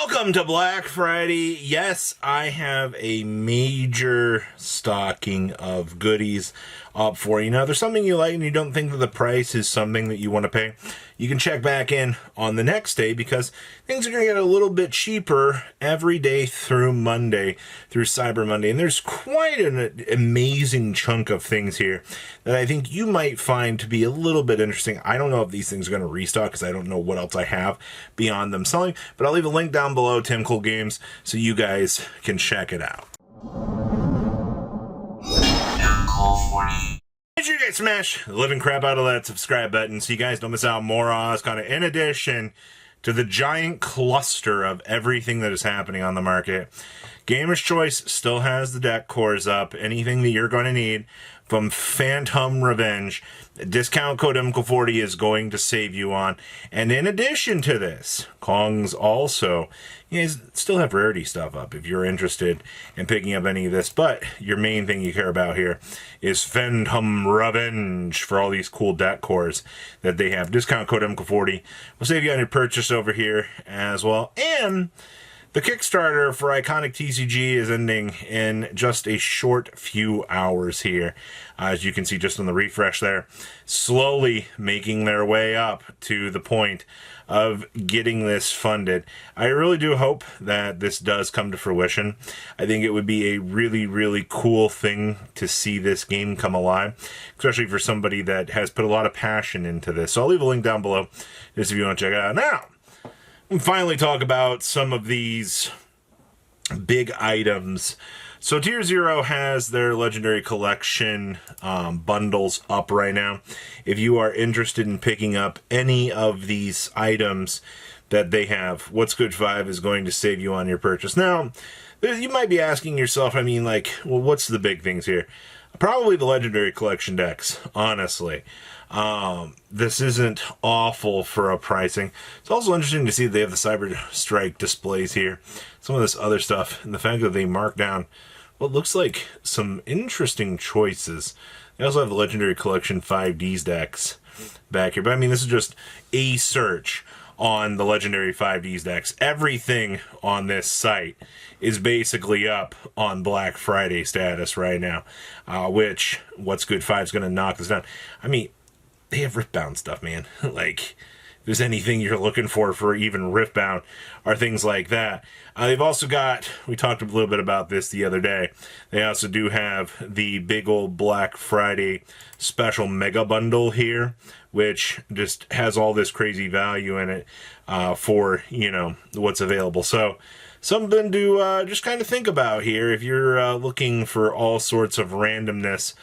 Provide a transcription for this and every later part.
Welcome to Black Friday. Yes, I have a major stocking of goodies up for you. Now, if there's something you like and you don't think that the price is something that you want to pay, you can check back in on the next day because things are going to get a little bit cheaper every day through Monday, through Cyber Monday. And there's quite an amazing chunk of things here that I think you might find to be a little bit interesting. I don't know if these things are going to restock because I don't know what else I have beyond them selling, but I'll leave a link down below, Tim Cool Games, so you guys can check it out. Make sure you guys smash the living crap out of that subscribe button so you guys don't miss out more on us, kind of in addition to the giant cluster of everything that is happening on the market. Gamer's Choice still has the deck cores up. Anything that you're going to need from Phantom Revenge, discount code MCO40 is going to save you on. And in addition to this, Kong's also, you guys still have rarity stuff up if you're interested in picking up any of this. But your main thing you care about here is Phantom Revenge for all these cool deck cores that they have. Discount code MCO40 will save you on your purchase over here as well. And the Kickstarter for Iconic TCG is ending in just a short few hours here. As you can see just on the refresh there, slowly making their way up to the point of getting this funded. I really do hope that this does come to fruition. I think it would be a really, really cool thing to see this game come alive, especially for somebody that has put a lot of passion into this. So I'll leave a link down below just if you want to check it out. Now, and finally talk about some of these big items. So Tier 0 has their Legendary Collection bundles up right now. If you are interested in picking up any of these items that they have, What's Good 5 is going to save you on your purchase. Now, you might be asking yourself, well, what's the big things here? Probably the Legendary Collection decks, honestly. This isn't awful for a pricing. It's also interesting to see that they have the Cyber Strike displays here. Some of this other stuff, and the fact that they mark down what looks like some interesting choices. They also have the Legendary Collection 5Ds decks back here. But this is just a search on the Legendary 5Ds decks. Everything on this site is basically up on Black Friday status right now, which What's Good 5 is going to knock this down. They have Riftbound stuff, man. Like, if there's anything you're looking for even Riftbound, are things like that. They've also got, we talked a little bit about this the other day, they also do have the big old Black Friday special mega bundle here, which just has all this crazy value in it for, what's available. So, something to just kind of think about here if you're looking for all sorts of randomness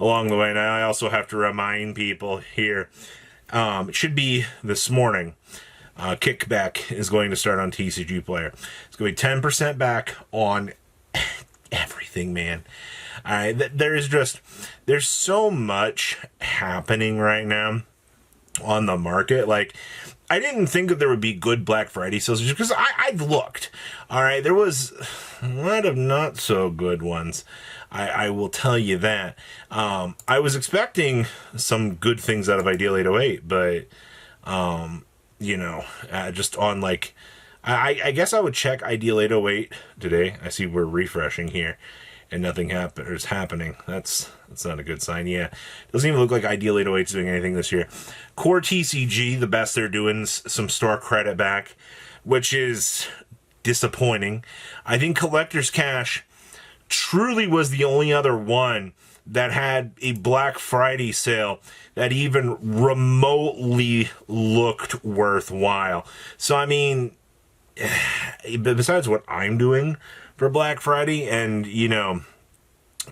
along the way. Now, I also have to remind people here, it should be this morning, kickback is going to start on TCG Player. It's going to be 10% back on everything, man. All right, there's so much happening right now on the market. Like, I didn't think that there would be good Black Friday sales just because I've looked. All right, there was a lot of not so good ones. I will tell you that. I was expecting some good things out of Ideal 808, but, just on like, I guess I would check Ideal 808 today. I see we're refreshing here and nothing is happening. That's not a good sign. Yeah, doesn't even look like Ideal 808 is doing anything this year. Core TCG, the best they're doing, some store credit back, which is disappointing. I think Collector's Cash truly was the only other one that had a Black Friday sale that even remotely looked worthwhile. So, besides what I'm doing for Black Friday and,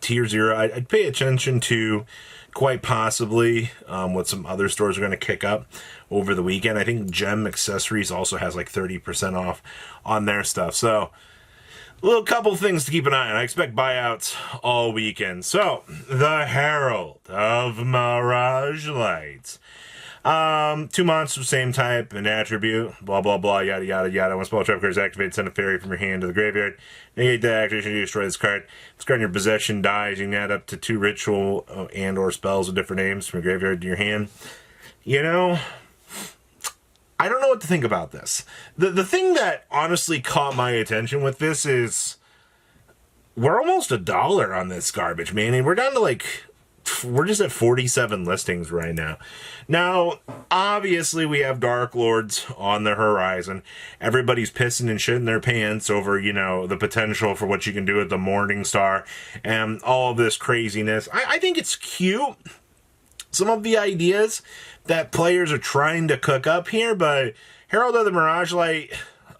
Tier 0, I'd pay attention to quite possibly what some other stores are going to kick up over the weekend. I think Gem Accessories also has like 30% off on their stuff. So, a little couple things to keep an eye on. I expect buyouts all weekend. So, the Herald of Mirage Lights. 2 monsters, same type and attribute, blah, blah, blah, yada, yada, yada. When spell trap card is activated, send a fairy from your hand to the graveyard. Negate the activation, you destroy this card. This card in your possession dies. You can add up to 2 ritual and or spells with different names from your graveyard to your hand. I don't know what to think about this. The thing that honestly caught my attention with this is we're almost $1 on this garbage, man, and we're down to like, we're just at 47 listings right now. Now, obviously, we have Dark Lords on the horizon. Everybody's pissing and shitting their pants over, you know, the potential for what you can do with the Morning Star and all of this craziness. I think it's cute, some of the ideas that players are trying to cook up here, but Herald of the Mirage Light,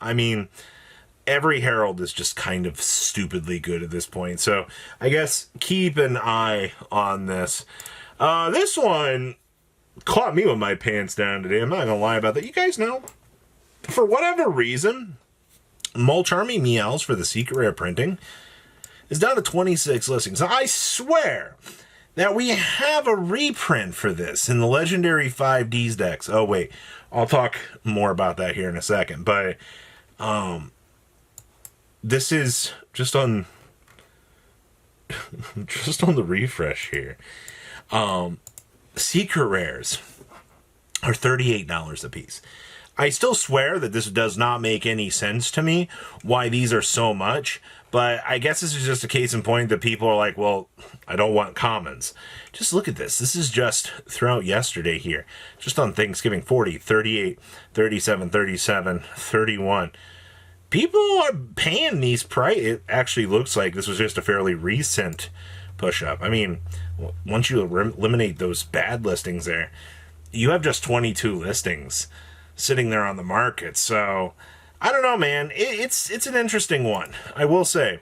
I mean, every Herald is just kind of stupidly good at this point. So I guess keep an eye on this. This one caught me with my pants down today. I'm not going to lie about that. You guys know, for whatever reason, Mulch Army Meows for the Secret Rare printing is down to 26 listings. I swear that we have a reprint for this in the Legendary 5Ds decks. Oh, wait. I'll talk more about that here in a second. But, this is just on the refresh here. Secret rares are $38 a piece. I still swear that this does not make any sense to me why these are so much, but I guess this is just a case in point that people are like, well, I don't want commons. Just look at this. This is just throughout yesterday here. Just on Thanksgiving, 40, 38, 37, 37, 31. People are paying these prices. It actually looks like this was just a fairly recent push-up. I mean, once you eliminate those bad listings there, you have just 22 listings sitting there on the market. So, I don't know, man. It's an interesting one, I will say.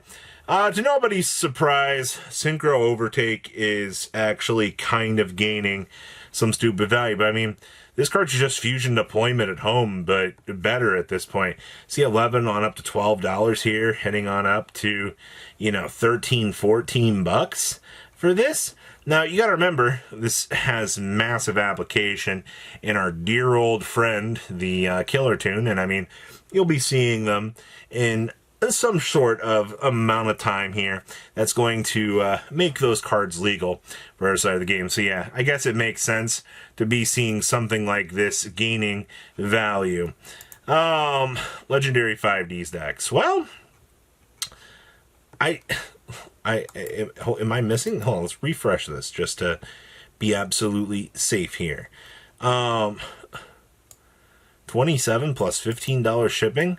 To nobody's surprise, Synchro Overtake is actually kind of gaining some stupid value. But, I mean, this card's just Fusion Deployment at home, but better at this point. See 11 on up to $12 here, heading on up to, you know, 13, 14 bucks for this. Now, you gotta remember, this has massive application in our dear old friend, the Killer Tune, and I mean, you'll be seeing them in some sort of amount of time here that's going to make those cards legal for our side of the game. So yeah, I guess it makes sense to be seeing something like this gaining value. Legendary 5Ds decks. Well, am I missing? Hold on, let's refresh this just to be absolutely safe here. 27 plus $15 shipping.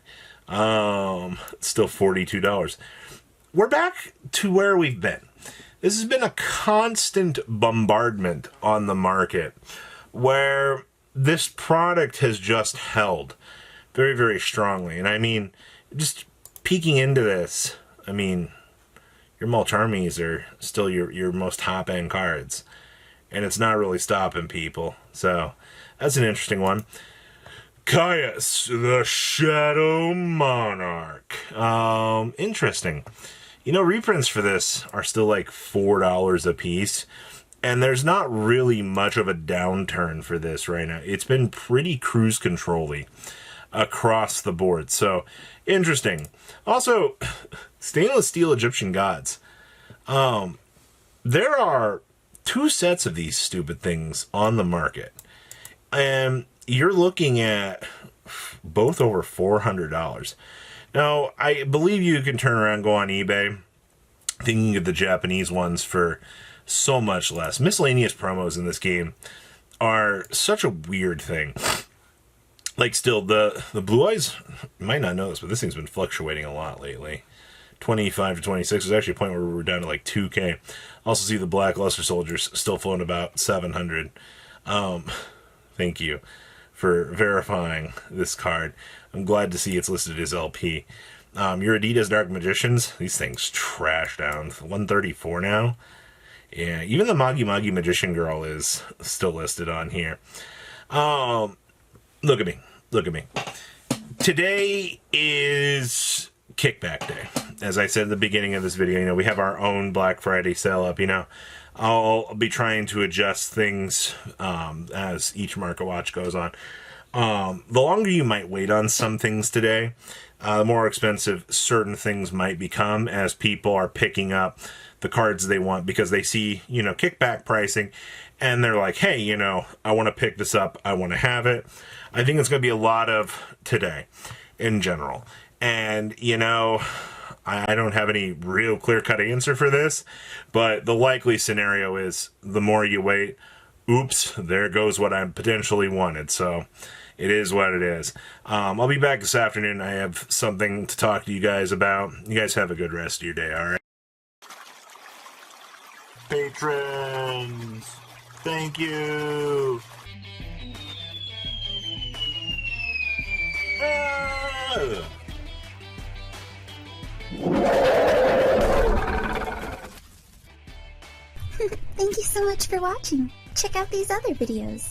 Still $42. We're back to where we've been. This has been a constant bombardment on the market where this product has just held very, very strongly. And I mean, just peeking into this, I mean, your Mulch Armies are still your most top-end cards. And it's not really stopping people. So, that's an interesting one. Caius, the Shadow Monarch. Interesting. You know, reprints for this are still like $4 a piece. And there's not really much of a downturn for this right now. It's been pretty cruise control-y across the board. So, interesting. Also, stainless steel Egyptian gods. There are 2 sets of these stupid things on the market. And you're looking at both over $400. Now, I believe you can turn around and go on eBay, thinking of the Japanese ones for so much less. Miscellaneous promos in this game are such a weird thing. Like, still, the Blue Eyes, you might not know this, but this thing's been fluctuating a lot lately. 25 to 26 was actually a point where we were down to like 2K. Also see the Black Luster Soldiers still floating about 700. Thank you for verifying this card. I'm glad to see it's listed as LP. Your Adidas Dark Magicians, these things trash down. 134 now. Yeah, even the Magi Magi Magician Girl is still listed on here. Look at me. Look at me. Today is Kickback Day. As I said at the beginning of this video, you know, we have our own Black Friday sale up, you know. I'll be trying to adjust things as each market watch goes on. The longer you might wait on some things today, the more expensive certain things might become as people are picking up the cards they want because they see, kickback pricing and they're like, hey, I want to pick this up. I want to have it. I think it's going to be a lot of today in general. And, I don't have any real clear-cut answer for this, but the likely scenario is the more you wait, oops, there goes what I potentially wanted. So it is what it is. I'll be back this afternoon. I have something to talk to you guys about. You guys have a good rest of your day, all right? Patrons, thank you. Thank you so much for watching. Check out these other videos.